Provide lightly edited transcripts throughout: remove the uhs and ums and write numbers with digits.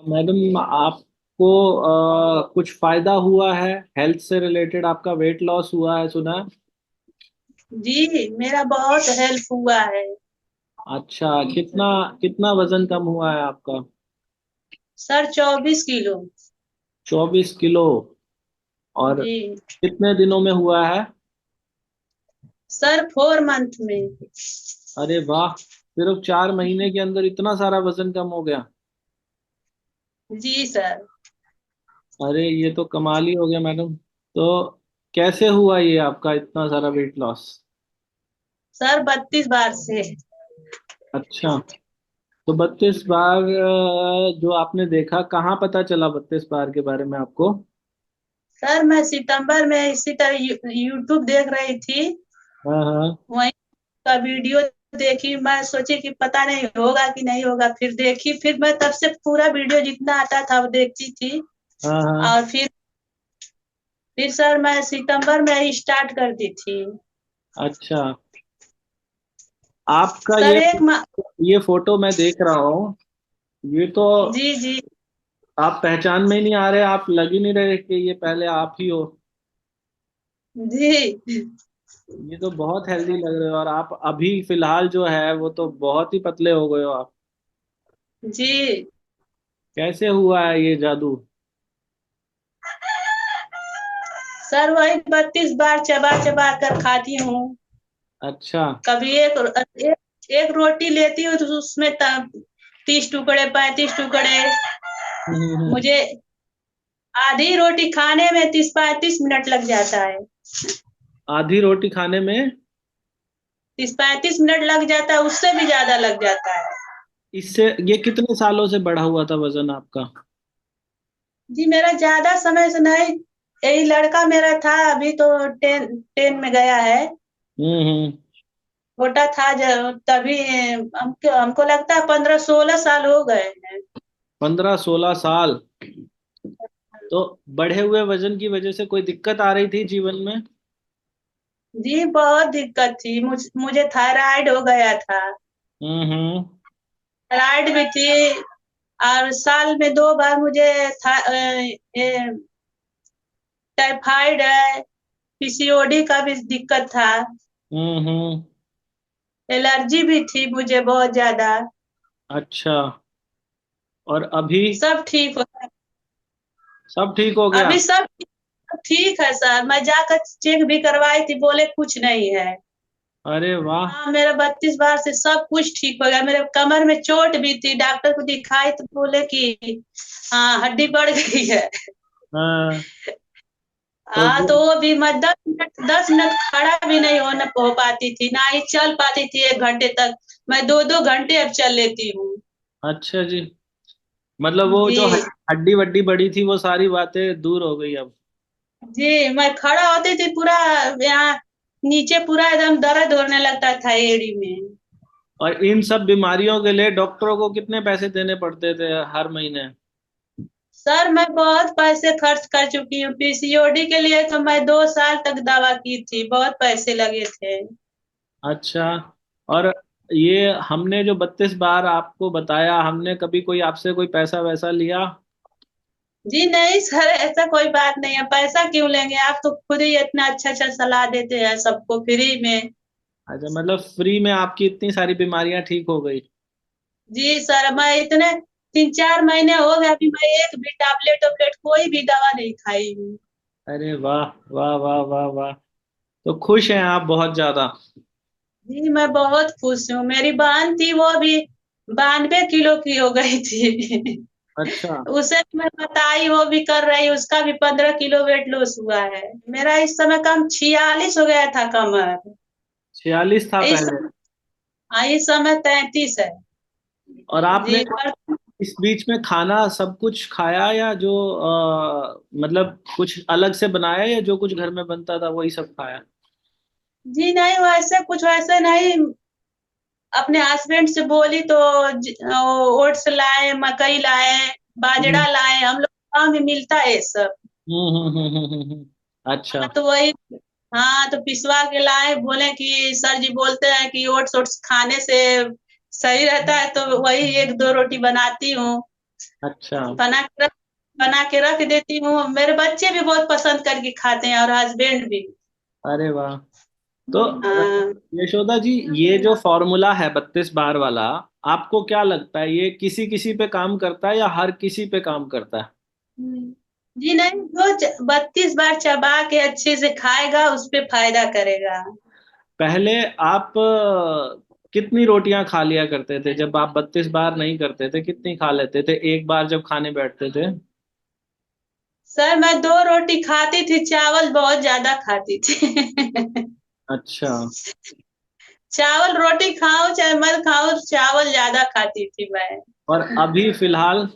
Madam आपको कुछ फायदा हुआ है? हेल्थ से रिलेटेड आपका वेट लॉस हुआ है सुना है। जी, मेरा बहुत हेल्प हुआ है। अच्छा, कितना कितना वजन कम हुआ है आपका? Sir 24 kilo. 24 किलो। और जी कितने दिनों में हुआ है? सर 4 मंथ में। अरे वाह, सिर्फ 4 महीने के अंदर इतना सारा वजन कम हो गया। जी सर। अरे ये तो कमाल ही हो गया मैडम। तो कैसे हुआ ये आपका इतना सारा वेट लॉस? सर 32 बार से। अच्छा, तो 32 बार जो आपने देखा, कहाँ पता चला 32 बार के बारे में आपको? सर मैं सितंबर में इसी तरह यूट्यूब देख रही थी। हाँ हाँ। वहीं का वीडियो देखी, मैं सोची कि पता नहीं होगा कि नहीं होगा, फिर देखी, फिर मैं तब से पूरा वीडियो जितना आता था वो देखती थी। हाँ हाँ। और फिर सर मैं सितंबर में ही स्टार्ट कर दी थी। अच्छा, आपका सर एक ये फोटो मैं देख रहा हूँ। ये तो जी जी। आप पहचान में ही नहीं आ रहे, आप लग ही नहीं रहे कि ये पहले आप ही हो। जी ये तो बहुत हेल्दी लग रहे हो, और आप अभी फिलहाल जो है वो तो बहुत ही पतले हो गए हो आप। जी कैसे हुआ है ये जादू? सर वही 32 बार चबा चबा कर खाती हूँ। अच्छा। कभी एक रोटी लेती हूँ तो उसमें 30 टुकड़े 35 टुकड़े। हम्म। मुझे आधी रोटी खाने में 30 35 मिनट लग जाता है। आधी रोटी खाने में? 30 35 मिनट लग जाता है, उससे भी ज्यादा लग जाता है। इससे ये कितने सालों से बढ़ा हुआ था वजन आपका? जी मेरा ज्यादा समय से नहीं। यही लड़का मेरा था, अभी तो टेन टेन में गया है। हम्म। छोटा था जब तभी हमको लगता है 15 16 साल हो गए हैं। 15 16 साल। तो बढ़े हुए वजन की वजह से कोई दिक्कत आ रही थी जीवन में? जी बहुत दिक्कत थी, मुझे थायराइड हो गया था। हम्म। थायराइड भी थी। और साल में 2 बार मुझे टाइफाइड है। पीसीओडी का भी दिक्कत था। हम्म। एलर्जी भी थी मुझे बहुत ज्यादा। अच्छा, और अभी सब ठीक हो। सब ठीक हो गया? अभी सब ठीक है सर, मैं जाकर चेक भी करवाई थी, बोले कुछ नहीं है। अरे वाह। हाँ मेरा 32 बार से सब कुछ ठीक हो गया। मेरे कमर में चोट भी थी, डॉक्टर को दिखाई तो बोले कि हाँ हड्डी बढ़ गई है। हाँ। तो हाँ तो वो भी मैं 10 मिनट खड़ा भी नहीं हो पाती थी, ना ही चल पाती थी 1 घंटे तक। मैं 2 2 घंटे अब चल लेती हूँ। अच्छा जी, मतलब वो जी जो हड्डी वड्डी बड़ी थी वो सारी बातें दूर हो गई अब? जी। मैं खड़ा होती थी पूरा, यहाँ नीचे पूरा एकदम दर्द होने लगता था एड़ी में। और इन सब बीमारियों के लिए डॉक्टरों को कितने पैसे देने पड़ते थे हर महीने? सर मैं बहुत पैसे खर्च कर चुकी हूँ, पीसीओडी के लिए तो मैं 2 साल तक दवा की थी, बहुत पैसे लगे थे। अच्छा, और ये हमने जो 32 बार आपको बताया, हमने कभी कोई आपसे कोई पैसा वैसा लिया? जी नहीं सर, ऐसा कोई बात नहीं है, पैसा क्यों लेंगे, आप तो खुद ही इतना अच्छा अच्छा सलाह देते हैं सबको फ्री में। अच्छा, मतलब फ्री में आपकी इतनी सारी बीमारियां ठीक हो गई? जी सर, मैं इतने 3 4 महीने हो गए, अभी मैं एक भी टैबलेट वैबलेट कोई भी दवा नहीं खाई हूँ। अरे वाह वाह वाह वाह वाह। तो खुश हैं आप बहुत ज्यादा? जी मैं बहुत खुश हूँ। मेरी बहन थी, वो भी 92 किलो की हो गई थी। अच्छा। उसे भी मैं बताई, वो भी कर रही, उसका भी 15 किलो वेट लॉस हुआ है। मेरा इस समय कम 46 हो गया था कमर। 46 था इस पहले? इस समय 33 है। और आपने जी पर इस बीच में खाना सब कुछ खाया, या जो मतलब कुछ अलग से बनाया, या जो कुछ घर में बनता था वही सब खाया? जी नहीं, वैसे कुछ वैसे नहीं। अपने हस्बैंड से बोली तो ओट्स लाए, मकई लाए, हम्म बाजरा लाए, हम लोग गाँव में मिलता है ये सब। अच्छा। हाँ तो वही, हाँ तो पिसवा के लाए, बोले कि सर जी बोलते हैं कि ओट्स ओट्स खाने से सही रहता है, तो वही 1 2 रोटी बनाती हूँ। अच्छा। बना के रख बना के रख देती हूँ। मेरे बच्चे भी बहुत पसंद करके खाते हैं और हस्बैंड भी। अरे वाह। तो हाँ। यशोदा जी, ये जो फॉर्मूला है 32 बार वाला, आपको क्या लगता है ये किसी किसी पे काम करता है या हर किसी पे काम करता है? जी नहीं, जो 32 बार चबा के अच्छे से खाएगा उस पे फायदा करेगा। पहले आप कितनी रोटियां खा लिया करते थे जब आप 32 बार नहीं करते थे? कितनी खा लेते थे एक बार जब खाने बैठते थे? सर मैं 2 रोटी खाती थी, चावल बहुत ज्यादा खाती थी। अच्छा। चावल रोटी खाओ चाहे मत खाओ, चावल ज्यादा खाती थी मैं। और अभी फिलहाल?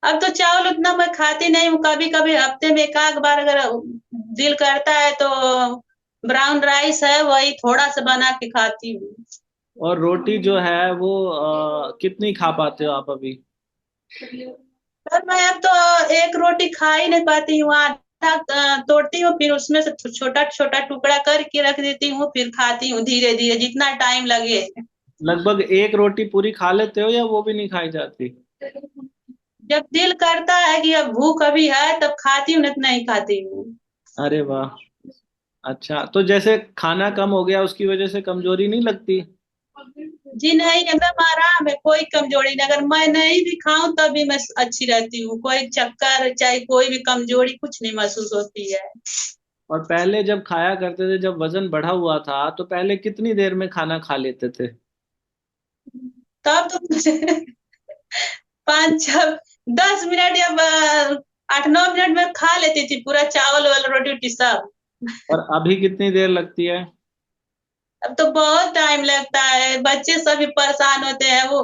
अब तो चावल उतना मैं खाती नहीं हूँ, कभी कभी हफ्ते में एक आध बार अगर दिल करता है तो ब्राउन राइस है वही थोड़ा सा बना के खाती हूँ। और रोटी जो है वो कितनी खा पाते हो आप अभी? सर मैं अब तो एक रोटी खा ही नहीं पाती हूँ, आधा तोड़ती हूँ फिर उसमें से छोटा छोटा टुकड़ा करके रख देती हूँ, फिर खाती हूँ धीरे धीरे जितना टाइम लगे। लगभग एक रोटी पूरी खा लेते हो या वो भी नहीं खाई जाती? जब दिल करता है कि अब भूख अभी है तब खाती हूँ, नहीं तो नहीं खाती हूँ। अरे वाह। अच्छा, तो जैसे खाना कम हो गया उसकी वजह से कमजोरी नहीं लगती? जी नहीं, एकदम आराम है, कोई कमजोरी नहीं। अगर मैं नहीं भी खाऊं तब भी मैं अच्छी रहती हूँ, कोई चक्कर चाहे कोई भी कमजोरी कुछ नहीं महसूस होती है। और पहले जब खाया करते थे, जब वजन बढ़ा हुआ था, तो पहले कितनी देर में खाना खा लेते थे? तब तो मुझे 5 6 10 मिनट या 8 9 मिनट में खा लेती थी पूरा चावल वाला रोटी वोटी सब। और अभी कितनी देर लगती है? अब तो बहुत टाइम लगता है, बच्चे सभी परेशान होते हैं। वो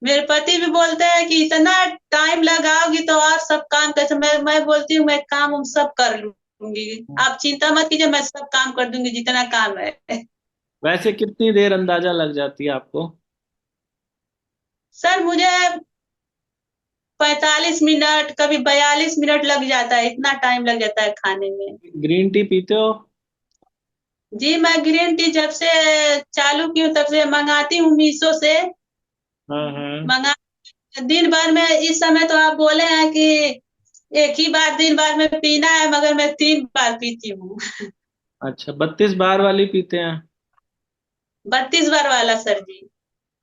मेरे पति भी बोलते हैं कि इतना टाइम लगाओगी तो और सब काम कैसे। मैं बोलती हूँ मैं काम हम सब कर लूंगी, आप चिंता मत कीजिए, मैं सब काम कर दूंगी जितना काम है। वैसे कितनी देर अंदाजा लग जाती है आपको? सर मुझे 45 मिनट कभी 42 मिनट लग जाता है, इतना टाइम लग जाता है खाने में। ग्रीन टी पीते हो? जी मैं ग्रीन टी जब से चालू की हूँ तब से मंगाती हूँ मीशो से। हाँ हाँ। मंगा दिन भर में, इस समय तो आप बोले हैं कि एक ही बार दिन भर में पीना है, मगर मैं 3 बार पीती हूँ। अच्छा, 32 बार वाली पीते हैं? 32 बार वाला सर जी।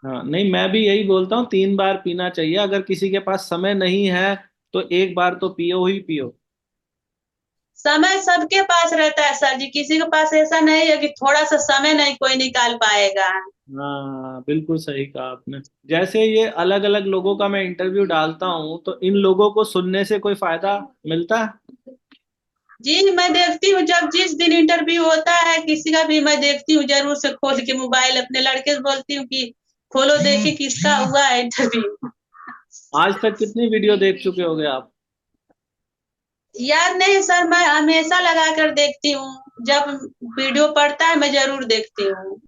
हाँ, नहीं मैं भी यही बोलता हूँ, 3 बार पीना चाहिए। अगर किसी के पास समय नहीं है तो एक बार तो पियो ही पियो। समय सबके पास रहता है सर जी, किसी के पास ऐसा नहीं है कि थोड़ा सा समय नहीं कोई निकाल पाएगा। हाँ, बिल्कुल सही कहा आपने। जैसे ये अलग अलग लोगों का मैं इंटरव्यू डालता हूँ, तो इन लोगों को सुनने से कोई फायदा मिलता है? जी मैं देखती हूँ, जब जिस दिन इंटरव्यू होता है किसी का भी मैं देखती हूँ जरूर से खोल के मोबाइल, अपने लड़के से बोलती हूँ कि खोलो देखिए किसका हुआ है इंटरव्यू। आज तक कितनी वीडियो देख चुके होगे आप? याद नहीं सर, मैं हमेशा लगा कर देखती हूँ, जब वीडियो पड़ता है मैं जरूर देखती हूँ।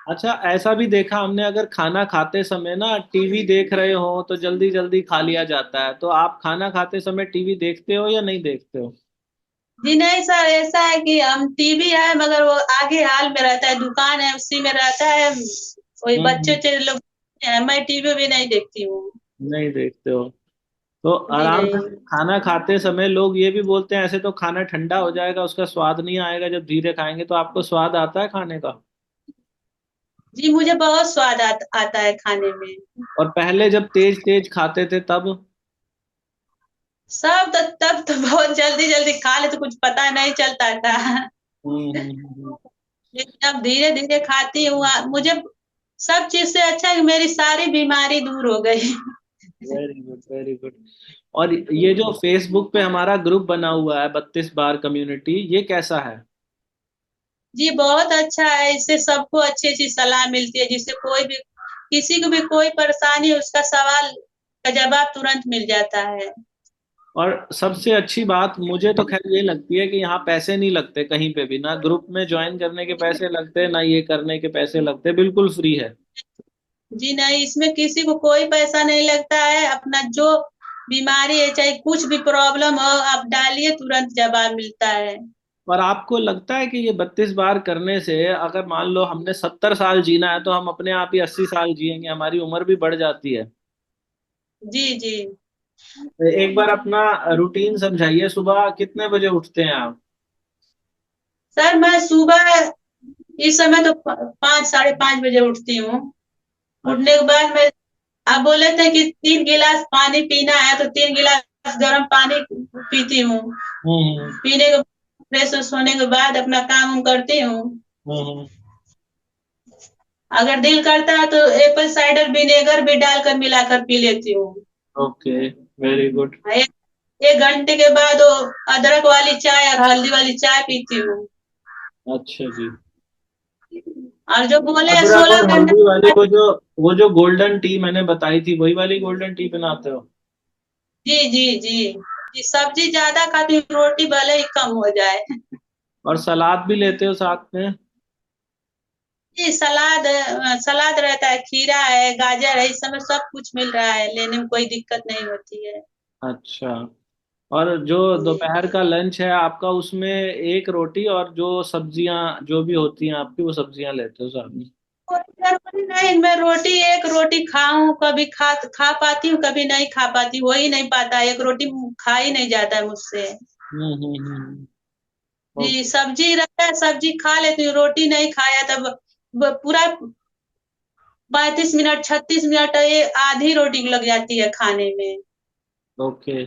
अच्छा, ऐसा भी देखा हमने, अगर खाना खाते समय ना टीवी देख रहे हो तो जल्दी जल्दी खा लिया जाता है। तो आप खाना खाते समय टीवी देखते हो या नहीं देखते हो? जी नहीं सर, ऐसा है कि हम टीवी है मगर वो आगे हाल में रहता है, दुकान है उसी में रहता है, वही बच्चे हम्म। बच्चे लोग हैं, मैं टीवी भी नहीं देखती हूँ। नहीं देखते हो? तो जी आराम से नहीं। खाना खाते समय लोग ये भी बोलते हैं ऐसे तो खाना ठंडा हो जाएगा, उसका स्वाद नहीं आएगा जब धीरे खाएंगे। तो आपको स्वाद आता है खाने का? जी मुझे बहुत स्वाद आता है खाने में। और पहले जब तेज तेज खाते थे तब? सब तो तब तो बहुत जल्दी जल्दी खा ले तो कुछ पता नहीं चलता था। हम्म। लेकिन अब धीरे धीरे खाती हूँ, मुझे सब चीज से अच्छा है कि मेरी सारी बीमारी दूर हो गई। Very good, very good. और ये जो फेसबुक पे हमारा ग्रुप बना हुआ है 32 बार कम्युनिटी, ये कैसा है? जी बहुत अच्छा है, इससे सबको अच्छी अच्छी सलाह मिलती है, जिससे कोई भी किसी को भी कोई परेशानी है उसका सवाल का जवाब तुरंत मिल जाता है। और सबसे अच्छी बात मुझे तो खैर ये लगती है कि यहाँ पैसे नहीं लगते कहीं पे भी, ना ग्रुप में ज्वाइन करने के पैसे लगते, ना ये करने के पैसे लगते, बिल्कुल फ्री है। जी नहीं, इसमें किसी को कोई पैसा नहीं लगता है, अपना जो बीमारी है चाहे कुछ भी प्रॉब्लम हो आप डालिए तुरंत जवाब मिलता है। और आपको लगता है कि ये 32 बार करने से, अगर मान लो हमने 70 साल जीना है, तो हम अपने आप ही 80 साल जिएंगे, हमारी उम्र भी बढ़ जाती है? जी जी। एक बार अपना रूटीन समझाइए, सुबह कितने बजे उठते हैं आप? सर मैं सुबह इस समय तो 5 साढ़े 5 बजे उठती हूँ। उठने अच्छा। के बाद मैं, आप बोले थे कि 3 गिलास पानी पीना है तो 3 गिलास गर्म पानी पीती हूँ। हम्म पीने के फ्रेश व्रेश होने के बाद अपना काम वाम करती हूँ। हम्म। अगर दिल करता है तो एप्पल साइडर विनेगर भी डालकर मिलाकर पी लेती हूँ। Okay, very good. एक, 1 घंटे के बाद वो अदरक वाली चाय और हल्दी वाली चाय पीती हूँ। अच्छा जी। और जो बोले अदरक और 16 घंटे। हल्दी वाली वो जो गोल्डन टी मैंने बताई थी, वही वाली गोल्डन टी बनाते हो? जी जी जी जी। सब्जी ज्यादा खाती हूँ, रोटी भले ही कम हो जाए। और सलाद भी लेते हो साथ में? जी सलाद, सलाद रहता है, खीरा है, गाजर है, इस समय सब कुछ मिल रहा है, लेने में कोई दिक्कत नहीं होती है। अच्छा। और जो जी। दोपहर का लंच है आपका, उसमें एक रोटी और जो सब्जियां जो भी होती हैं आपकी, वो सब्जियां लेते हो साथ में? कोई जरूरी नहीं मैं रोटी, एक रोटी खाऊं, कभी खा पाती हूँ, कभी नहीं खा पाती, हो ही नहीं पाता, एक रोटी खा ही नहीं जाता है मुझसे। जी ओके। सब्जी रहता है, सब्जी खा लेती हूँ, रोटी नहीं खाया तब पूरा 35 मिनट 36 मिनट ये आधी रोटी लग जाती है खाने में। ओके,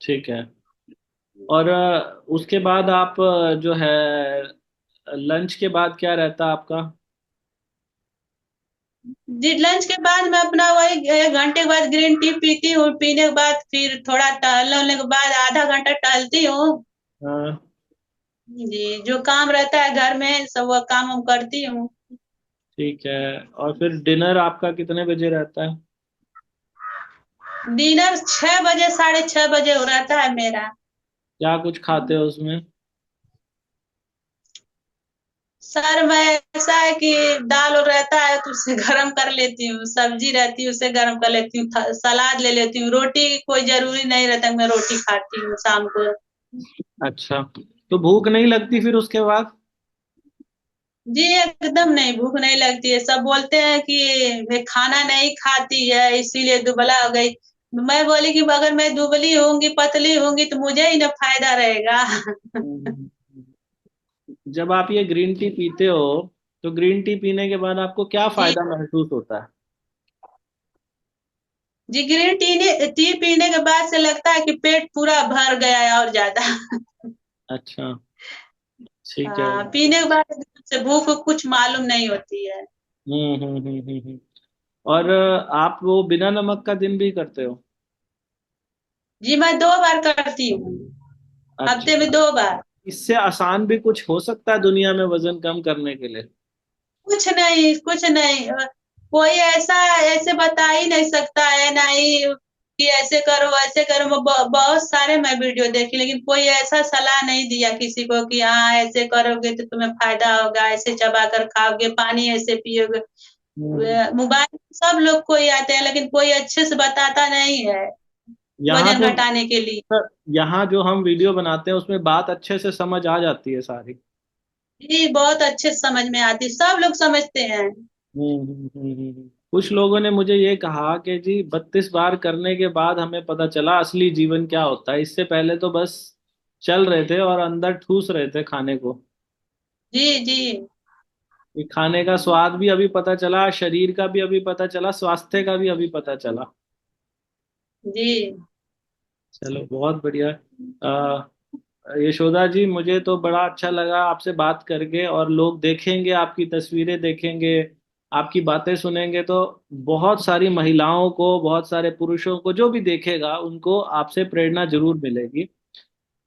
ठीक है। और उसके बाद आप जो है लंच के बाद क्या रहता है आपका? जी लंच के बाद मैं अपना वही 1 घंटे के बाद ग्रीन टी पीती हूँ, पीने के बाद फिर थोड़ा टहलने के बाद आधा घंटा टहलती हूँ। हाँ। जी जो काम रहता है घर में सब वो काम हम करती हूँ। ठीक है। और फिर डिनर आपका कितने बजे रहता है? डिनर 6 बजे 6:30 बजे हो रहता है मेरा। क्या कुछ खाते हो उसमें? सर मैं, ऐसा है कि दाल और रहता है तो उसे गर्म कर लेती हूँ, सब्जी रहती है उसे गर्म कर लेती हूँ, सलाद ले लेती हूँ, रोटी कोई जरूरी नहीं रहता मैं रोटी खाती हूँ शाम को। अच्छा, तो भूख नहीं लगती फिर उसके बाद? जी एकदम नहीं, भूख नहीं लगती है, सब बोलते हैं कि वे खाना नहीं खाती है इसीलिए दुबला हो गई। मैं बोली कि अगर मैं दुबली होंगी पतली होंगी तो मुझे ही ना फायदा रहेगा। हम्म। जब आप ये ग्रीन टी पीते हो, तो ग्रीन टी पीने के बाद आपको क्या जी फायदा महसूस होता है? जी ग्रीन टी पीने के बाद से लगता है कि पेट पूरा भर गया है और ज्यादा। अच्छा, ठीक है। पीने के बाद एकदम से भूख कुछ मालूम नहीं होती है। और आप वो बिना नमक का दिन भी करते हो? जी मैं 2 बार करती हूँ, हफ्ते अच्छा। में 2 बार। इससे आसान भी कुछ हो सकता है दुनिया में वजन कम करने के लिए? कुछ नहीं कुछ नहीं, कोई ऐसा ऐसे बता ही नहीं सकता है, नहीं कि ऐसे करो ऐसे करो, बहुत सारे मैं वीडियो देखी लेकिन कोई ऐसा सलाह नहीं दिया किसी को कि हाँ ऐसे करोगे तो तुम्हें फायदा होगा, ऐसे चबा कर खाओगे, पानी ऐसे पियोगे। हम्म। मोबाइल में सब लोग कोई आते हैं लेकिन कोई अच्छे से बताता नहीं है यहाँ वजन तो घटाने के लिए। यहाँ जो हम वीडियो बनाते हैं उसमें बात अच्छे से समझ आ जाती है सारी। जी बहुत अच्छे से समझ में आती, सब लोग समझते हैं। कुछ लोगों ने मुझे ये कहा कि जी 32 बार करने के बाद हमें पता चला असली जीवन क्या होता है, इससे पहले तो बस चल रहे थे और अंदर ठूस रहे थे खाने को। जी जी ये खाने का स्वाद भी अभी पता चला, शरीर का भी अभी पता चला, स्वास्थ्य का भी अभी पता चला। जी चलो, बहुत बढ़िया। यशोदा जी, मुझे तो बड़ा अच्छा लगा आपसे बात करके, और लोग देखेंगे, आपकी तस्वीरें देखेंगे, आपकी बातें सुनेंगे, तो बहुत सारी महिलाओं को, बहुत सारे पुरुषों को, जो भी देखेगा उनको आपसे प्रेरणा जरूर मिलेगी।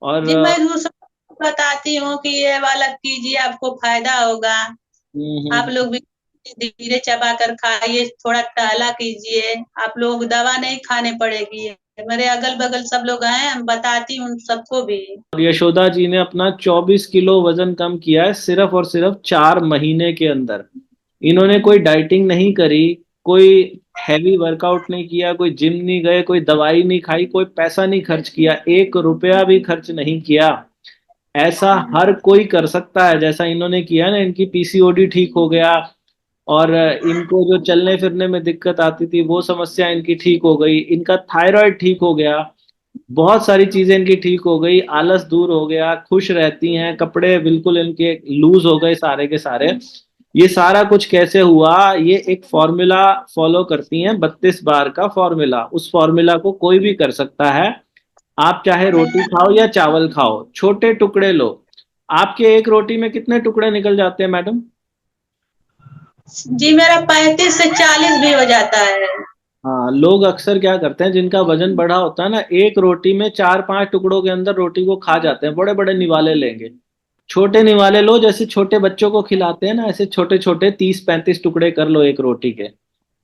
और जी मैं दूसरों को बताती हूँ कि ये वाला कीजिए आपको फायदा होगा। आप हम्म। लोग भी धीरे चबा कर खाइए, थोड़ा टहला कीजिए, आप लोग दवा नहीं खाने पड़ेगी। मेरे अगल बगल सब लोग हैं, हम बताती हूँ सबको भी। और यशोदा जी ने अपना 24 किलो वजन कम किया है, सिर्फ और सिर्फ 4 महीने के अंदर। इन्होंने कोई डाइटिंग नहीं करी, कोई हैवी वर्कआउट नहीं किया, कोई जिम नहीं गए, कोई दवाई नहीं खाई, कोई पैसा नहीं खर्च किया, 1 रुपया भी खर्च नहीं किया। ऐसा हर कोई कर सकता है जैसा इन्होंने किया ना, इनकी पीसीओडी ठीक हो गया, और इनको जो चलने फिरने में दिक्कत आती थी वो समस्या इनकी ठीक हो गई, इनका थायराइड ठीक हो गया, बहुत सारी चीजें इनकी ठीक हो गई, आलस दूर हो गया, खुश रहती हैं, कपड़े बिल्कुल इनके लूज हो गए सारे के सारे। ये सारा कुछ कैसे हुआ? ये एक फॉर्मूला फॉलो करती हैं, 32 बार का फॉर्मूला। उस फॉर्मूला को कोई भी कर सकता है। आप चाहे रोटी खाओ या चावल खाओ, छोटे टुकड़े लो। आपके एक रोटी में कितने टुकड़े निकल जाते हैं मैडम? जी मेरा 35 से 40 भी हो जाता है। हाँ, लोग अक्सर क्या करते हैं, जिनका वजन बढ़ा होता है ना, एक रोटी में 4-5 टुकड़ों के अंदर रोटी को खा जाते हैं, बड़े बड़े निवाले लेंगे। छोटे निवाले लो, जैसे छोटे बच्चों को खिलाते हैं ना, ऐसे छोटे छोटे 30-35 टुकड़े कर लो एक रोटी के।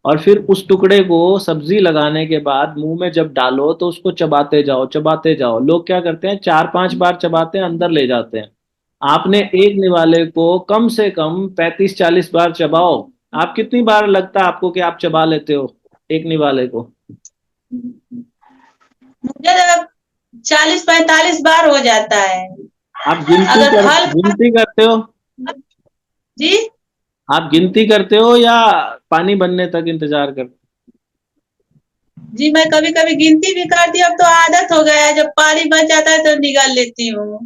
और फिर उस टुकड़े को सब्जी लगाने के बाद मुंह में जब डालो तो उसको चबाते जाओ, चबाते जाओ। लोग क्या करते हैं, 4-5 बार चबाते हैं, अंदर ले जाते हैं। आपने एक निवाले को कम से कम 35-40 बार चबाओ। आप कितनी बार लगता है आपको कि आप चबा लेते हो एक निवाले को? मुझे तो 40-45 बार हो जाता है। आप गिनती अगर कर फल गिनती करते हो? जी आप गिनती करते हो या पानी बनने तक इंतजार करते जी मैं कभी कभी गिनती भी करती हूँ, अब तो आदत हो गया है, जब पानी बच जाता है तो निकाल लेती हूँ। हो?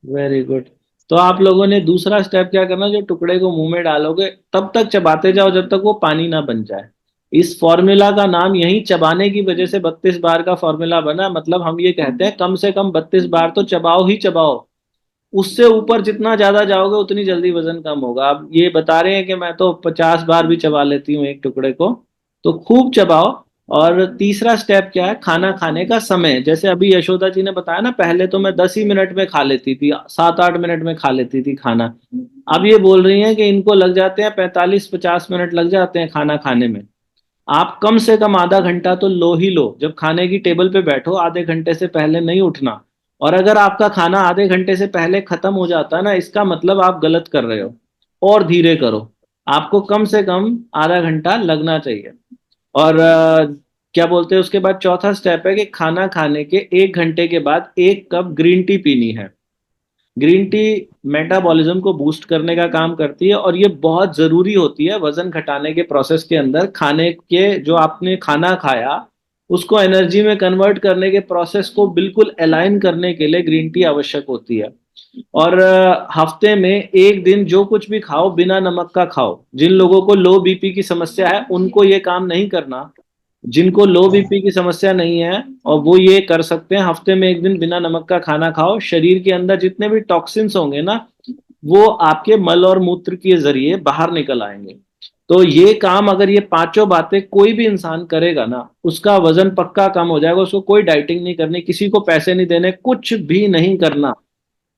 Very good. तो आप लोगों ने दूसरा स्टेप क्या करना, जो टुकड़े को मुंह में डालोगे तब तक चबाते जाओ जब तक वो पानी ना बन जाए। इस फॉर्मूला का नाम यही चबाने की वजह से 32 बार का फॉर्मूला बना। मतलब हम ये कहते हैं कम से कम 32 बार तो चबाओ ही चबाओ। उससे ऊपर जितना ज्यादा जाओगे उतनी जल्दी वजन कम होगा। आप ये बता रहे हैं कि मैं तो 50 बार भी चबा लेती हूँ एक टुकड़े को। तो खूब चबाओ। और तीसरा स्टेप क्या है, खाना खाने का समय। जैसे अभी यशोदा जी ने बताया ना, पहले तो मैं 10 ही मिनट में खा लेती थी, 7-8 मिनट में खा लेती थी खाना। अब ये बोल रही हैं कि इनको लग जाते हैं 45-50 मिनट लग जाते हैं खाना खाने में। आप कम से कम आधा घंटा तो लो ही लो। जब खाने की टेबल पे बैठो आधे घंटे से पहले नहीं उठना। और अगर आपका खाना आधे घंटे से पहले खत्म हो जाता है ना, इसका मतलब आप गलत कर रहे हो। और धीरे करो। आपको कम से कम आधा घंटा लगना चाहिए। और क्या बोलते हैं, उसके बाद चौथा स्टेप है कि खाना खाने के 1 घंटे के बाद 1 कप ग्रीन टी पीनी है। ग्रीन टी मेटाबॉलिज्म को बूस्ट करने का काम करती है, और ये बहुत जरूरी होती है वजन घटाने के प्रोसेस के अंदर। खाने के जो आपने खाना खाया उसको एनर्जी में कन्वर्ट करने के प्रोसेस को बिल्कुल अलाइन करने के लिए ग्रीन टी आवश्यक होती है। और हफ्ते में एक दिन जो कुछ भी खाओ बिना नमक का खाओ। जिन लोगों को लो बीपी की समस्या है उनको ये काम नहीं करना। जिनको लो बीपी की समस्या नहीं है और वो ये कर सकते हैं, हफ्ते में एक दिन बिना नमक का खाना खाओ। शरीर के अंदर जितने भी टॉक्सिन्स होंगे ना, वो आपके मल और मूत्र के जरिए बाहर निकल आएंगे। तो ये काम अगर ये पांचों बातें कोई भी इंसान करेगा ना, उसका वजन पक्का कम हो जाएगा। उसको कोई डाइटिंग नहीं करनी, किसी को पैसे नहीं देने, कुछ भी नहीं करना।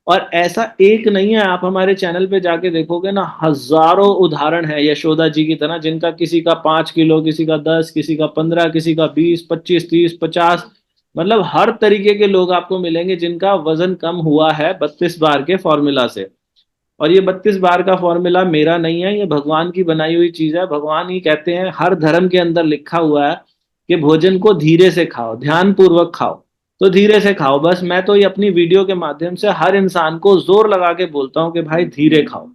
और ऐसा एक नहीं है, आप हमारे चैनल पे जाके देखोगे ना, हजारों उदाहरण है यशोदा जी की तरह, जिनका किसी का 5 किलो, किसी का 10, किसी का 15, किसी का 20, 25, 30, 50। मतलब हर तरीके के लोग आपको मिलेंगे जिनका वजन कम हुआ है 32 बार के फॉर्मूला से। और ये 32 बार का फॉर्मूला मेरा नहीं है, ये भगवान की बनाई हुई चीज है। भगवान ही कहते हैं, हर धर्म के अंदर लिखा हुआ है कि भोजन को धीरे से खाओ, ध्यान पूर्वक खाओ। तो धीरे से खाओ। बस मैं तो ये अपनी वीडियो के माध्यम से हर इंसान को जोर लगा के बोलता हूँ कि भाई धीरे खाओ।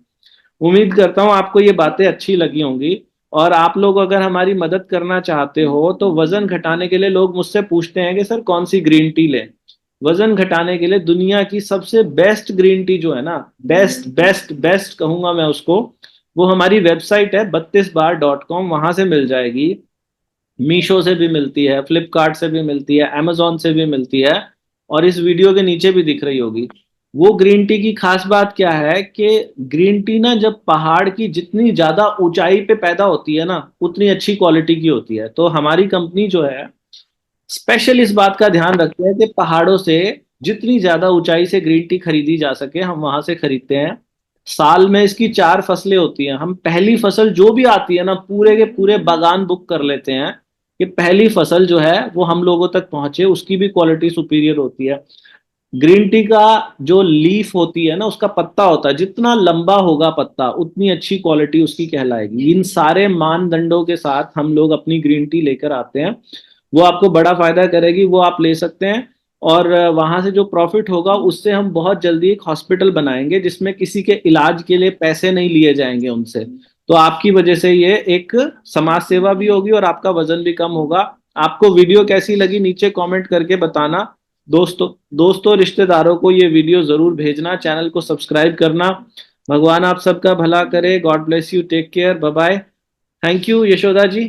उम्मीद करता हूँ आपको ये बातें अच्छी लगी होंगी। और आप लोग अगर हमारी मदद करना चाहते हो तो वजन घटाने के लिए लोग मुझसे पूछते हैं कि सर कौन सी ग्रीन टी लें। वजन घटाने के लिए दुनिया की सबसे बेस्ट ग्रीन टी जो है ना, बेस्ट बेस्ट बेस्ट कहूंगा मैं उसको, वो हमारी वेबसाइट है 32bar.com, वहां से मिल जाएगी। मीशो से भी मिलती है, फ्लिपकार्ट से भी मिलती है, amazon से भी मिलती है। और इस वीडियो के नीचे भी दिख रही होगी। वो ग्रीन टी की खास बात क्या है कि ग्रीन टी ना जब पहाड़ की जितनी ज्यादा ऊंचाई पे पैदा होती है ना, उतनी अच्छी क्वालिटी की होती है। तो हमारी कंपनी जो है स्पेशल इस बात का ध्यान रखते हैं कि पहाड़ों से जितनी ज्यादा ऊंचाई से ग्रीन टी खरीदी जा सके हम वहां से खरीदते हैं। साल में इसकी 4 फसलें होती हैं। हम पहली फसल जो भी आती है ना, पूरे के पूरे बागान बुक कर लेते हैं कि पहली फसल जो है वो हम लोगों तक पहुंचे। उसकी भी क्वालिटी सुपीरियर होती है। ग्रीन टी का जो लीफ होती है ना, उसका पत्ता होता है, जितना लंबा होगा पत्ता उतनी अच्छी क्वालिटी उसकी कहलाएगी। इन सारे मानदंडों के साथ हम लोग अपनी ग्रीन टी लेकर आते हैं। वो आपको बड़ा फायदा करेगी, वो आप ले सकते हैं। और वहां से जो प्रॉफिट होगा उससे हम बहुत जल्दी एक हॉस्पिटल बनाएंगे जिसमें किसी के इलाज के लिए पैसे नहीं लिए जाएंगे उनसे। तो आपकी वजह से ये एक समाज सेवा भी होगी और आपका वजन भी कम होगा। आपको वीडियो कैसी लगी नीचे कमेंट करके बताना। दोस्तों रिश्तेदारों को ये वीडियो जरूर भेजना, चैनल को सब्सक्राइब करना। भगवान आप सबका भला करे। God bless you, take care, bye bye. Thank you Yashoda ji.